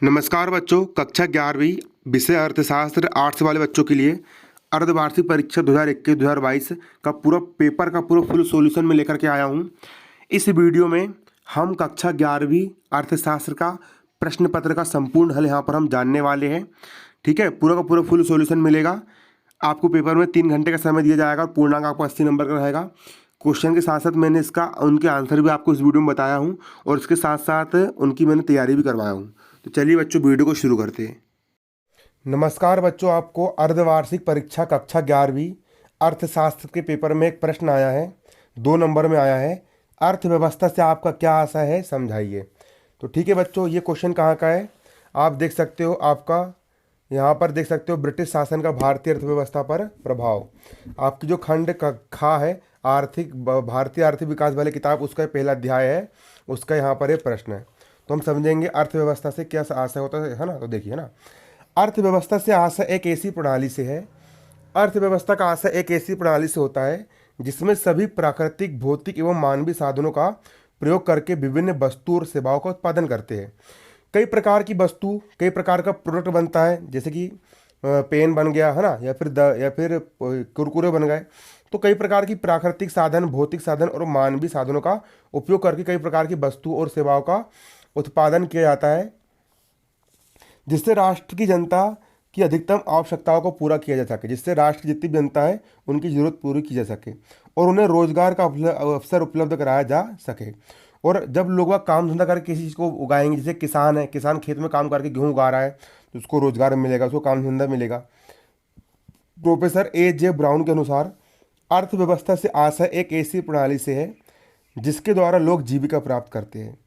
नमस्कार बच्चों, कक्षा 11वीं विषय अर्थशास्त्र आर्ट्स वाले बच्चों के लिए अर्धवार्षिक परीक्षा 2021-2022 का पूरा पेपर का पूरा फुल सॉल्यूशन में लेकर के आया हूँ। इस वीडियो में हम कक्षा 11वीं अर्थशास्त्र का प्रश्न पत्र का संपूर्ण हल यहाँ पर हम जानने वाले हैं। ठीक है, पूरा का पूरा फुल सॉल्यूशन मिलेगा आपको। पेपर में 3 घंटे का समय दिया जाएगा और पूर्णांक आपको 80 नंबर का रहेगा। क्वेश्चन के साथ साथ मैंने उनके आंसर भी आपको इस वीडियो में बताया हूँ और इसके साथ साथ उनकी मैंने तैयारी भी करवाया हूँ। तो चलिए बच्चों, वीडियो को शुरू करते हैं। नमस्कार बच्चों, आपको अर्धवार्षिक परीक्षा कक्षा 11वीं अर्थशास्त्र के पेपर में एक प्रश्न आया है, 2 नंबर में आया है। अर्थव्यवस्था से आपका क्या आशय है, समझाइए। तो ठीक है बच्चों, ये क्वेश्चन कहाँ का है आप देख सकते हो। आपका यहाँ पर देख सकते हो, ब्रिटिश शासन का भारतीय अर्थव्यवस्था पर प्रभाव। आपकी जो खंड का खा है भारतीय आर्थिक विकास वाले किताब, उसका पहला अध्याय है, उसका यहाँ पर एक प्रश्न है। तो हम समझेंगे अर्थव्यवस्था से क्या आशय होता है ना। तो देखिए ना, अर्थव्यवस्था से आशय एक ऐसी प्रणाली से है, अर्थव्यवस्था का आशय एक ऐसी प्रणाली से होता है जिसमें सभी प्राकृतिक, भौतिक एवं मानवीय साधनों का प्रयोग करके विभिन्न वस्तु और सेवाओं का उत्पादन करते हैं। कई प्रकार की वस्तु, कई प्रकार का प्रोडक्ट बनता है, जैसे कि पेन बन गया है ना, या फिर कुरकुरे बन गए। तो कई प्रकार की प्राकृतिक साधन, भौतिक साधन और मानवीय साधनों का उपयोग करके कई प्रकार की वस्तु और सेवाओं का उत्पादन किया जाता है, जिससे राष्ट्र की जनता की अधिकतम आवश्यकताओं को पूरा किया जा सके, जिससे राष्ट्र की जितनी भी जनता है उनकी जरूरत पूरी की जा सके और उन्हें रोजगार का अवसर उपलब्ध कराया जा सके। और जब लोग काम धंधा करके किसी चीज़ को उगाएंगे, जैसे किसान है, किसान खेत में काम करके गेहूँ उगा रहा है, तो उसको रोजगार मिलेगा, उसको काम धंधा मिलेगा। प्रोफेसर ए ब्राउन के अनुसार अर्थव्यवस्था से आशय एक ऐसी प्रणाली से है जिसके द्वारा लोग जीविका प्राप्त करते हैं।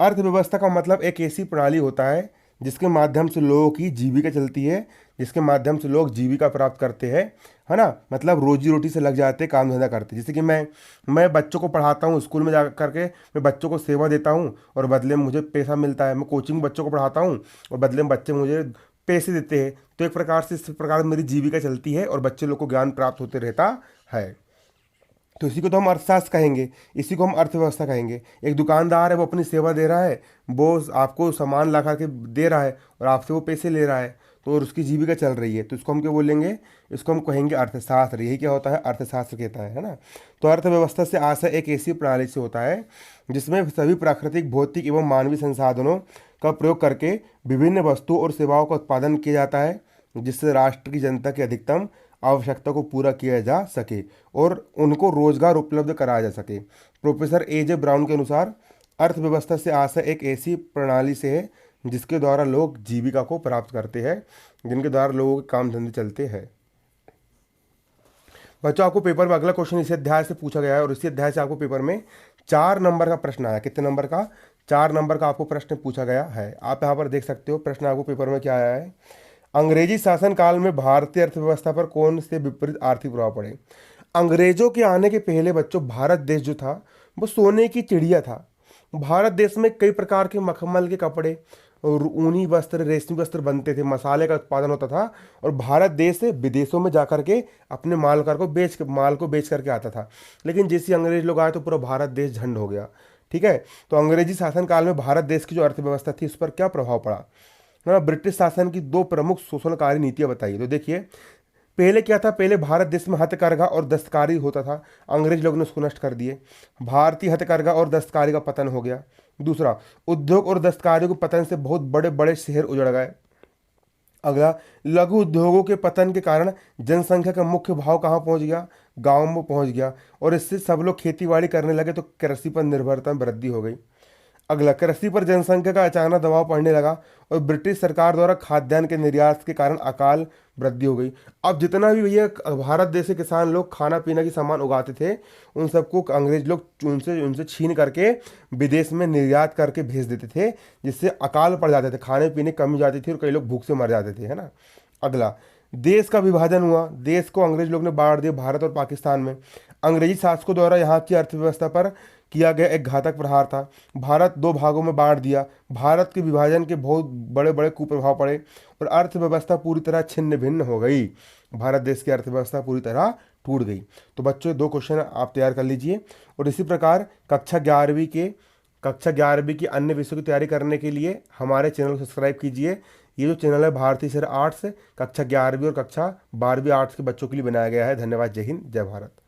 अर्थव्यवस्था का मतलब एक ऐसी प्रणाली होता है जिसके माध्यम से लोगों की जीविका चलती है, जिसके माध्यम से लोग जीविका प्राप्त करते हैं, है ना। मतलब रोजी रोटी से लग जाते हैं, काम धंधा करते हैं। जैसे कि मैं बच्चों को पढ़ाता हूँ, स्कूल में जा करके मैं बच्चों को सेवा देता हूँ और बदले में मुझे पैसा मिलता है। मैं कोचिंग में बच्चों को पढ़ाता हूँ और बदले में बच्चे मुझे पैसे देते हैं। तो एक प्रकार से, इस प्रकार मेरी जीविका चलती है और बच्चे लोग को ज्ञान प्राप्त होते रहता है। तो इसी को तो हम अर्थशास्त्र कहेंगे, इसी को हम अर्थव्यवस्था कहेंगे। एक दुकानदार है, वो अपनी सेवा दे रहा है, वो आपको सामान ला करके दे रहा है और आपसे वो पैसे ले रहा है, तो और उसकी जीविका चल रही है। तो इसको हम क्या बोलेंगे, इसको हम कहेंगे अर्थशास्त्र। यही क्या होता है, अर्थशास्त्र कहता है ना। तो अर्थव्यवस्था से आशय एक ऐसी प्रणाली से होता है जिसमें सभी प्राकृतिक, भौतिक एवं मानवीय संसाधनों का प्रयोग करके विभिन्न वस्तुओं और सेवाओं का उत्पादन किया जाता है, जिससे राष्ट्र की जनता की अधिकतम आवश्यकता को पूरा किया जा सके और उनको रोजगार उपलब्ध कराया जा सके। प्रोफेसर ए ब्राउन के अनुसार अर्थव्यवस्था से आशय एक ऐसी प्रणाली से है जिसके द्वारा लोग जीविका को प्राप्त करते हैं, जिनके द्वारा लोगों के काम धंधे चलते हैं। बच्चों, आपको पेपर में अगला क्वेश्चन इसी अध्याय से पूछा गया है और इसी अध्याय से आपको पेपर में 4 नंबर का प्रश्न आया। कितने नंबर का? 4 नंबर का आपको प्रश्न पूछा गया है। आप यहाँ पर देख सकते हो प्रश्न आपको पेपर में क्या आया है। अंग्रेजी शासन काल में भारतीय अर्थव्यवस्था पर कौन से विपरीत आर्थिक प्रभाव पड़े? अंग्रेजों के आने के पहले बच्चों, भारत देश जो था वो सोने की चिड़िया था। भारत देश में कई प्रकार के मखमल के कपड़े और ऊनी वस्त्र, रेशमी वस्त्र बनते थे, मसाले का उत्पादन होता था और भारत देश से विदेशों में जाकर के अपने माल को बेच करके आता था। लेकिन जैसे अंग्रेज लोग आए तो पूरा भारत देश झंड हो गया। ठीक है, तो अंग्रेजी शासन काल में भारत देश की जो अर्थव्यवस्था थी उस पर क्या प्रभाव पड़ा ना। ब्रिटिश शासन की 2 प्रमुख शोषणकारी नीतियां बताइए। तो देखिए, पहले क्या था, पहले भारत देश में हथकरघा और दस्तकारी होता था, अंग्रेज लोग ने उसको नष्ट कर दिए। भारतीय हथकरघा और दस्तकारी का पतन हो गया। दूसरा, उद्योग और दस्तकारी के पतन से बहुत बड़े बड़े शहर उजड़ गए। अगला, लघु उद्योगों के पतन के कारण जनसंख्या का मुख्य भाव कहाँ पहुंच गया, गाँव में पहुंच गया और इससे सब लोग खेतीबाड़ी करने लगे तो कृषि पर निर्भरता में वृद्धि हो गई। अगला, कृषि पर जनसंख्या का अचानक दबाव पड़ने लगा और ब्रिटिश सरकार द्वारा खाद्यान्न के निर्यात के कारण अकाल वृद्धि हो गई। अब जितना भी भैया भारत देश के किसान लोग खाना पीना की सामान उगाते थे, उन सबको अंग्रेज लोग उनसे छीन करके विदेश में निर्यात करके भेज देते थे, जिससे अकाल पड़ जाते थे, खाने पीने की कमी जाती थी और कई लोग भूख से मर जाते थे, है ना। अगला, देश का विभाजन हुआ, देश को अंग्रेज लोग ने बांट दिया भारत और पाकिस्तान में। अंग्रेजी शासकों द्वारा यहाँ की अर्थव्यवस्था पर किया गया एक घातक प्रहार था। भारत 2 भागों में बांट दिया। भारत के विभाजन के बहुत बड़े बड़े कुप्रभाव पड़े और अर्थव्यवस्था पूरी तरह छिन्न भिन्न हो गई। भारत देश की अर्थव्यवस्था पूरी तरह टूट गई। तो बच्चों, 2 क्वेश्चन आप तैयार कर लीजिए और इसी प्रकार कक्षा 11वीं के कक्षा 11वीं की अन्य विषयों की तैयारी करने के लिए हमारे चैनल को सब्सक्राइब कीजिए। ये जो चैनल है भारतीय सर आर्ट्स कक्षा 11वीं और कक्षा 12वीं आर्ट्स के बच्चों के लिए बनाया गया है। धन्यवाद। जय हिंद, जय भारत।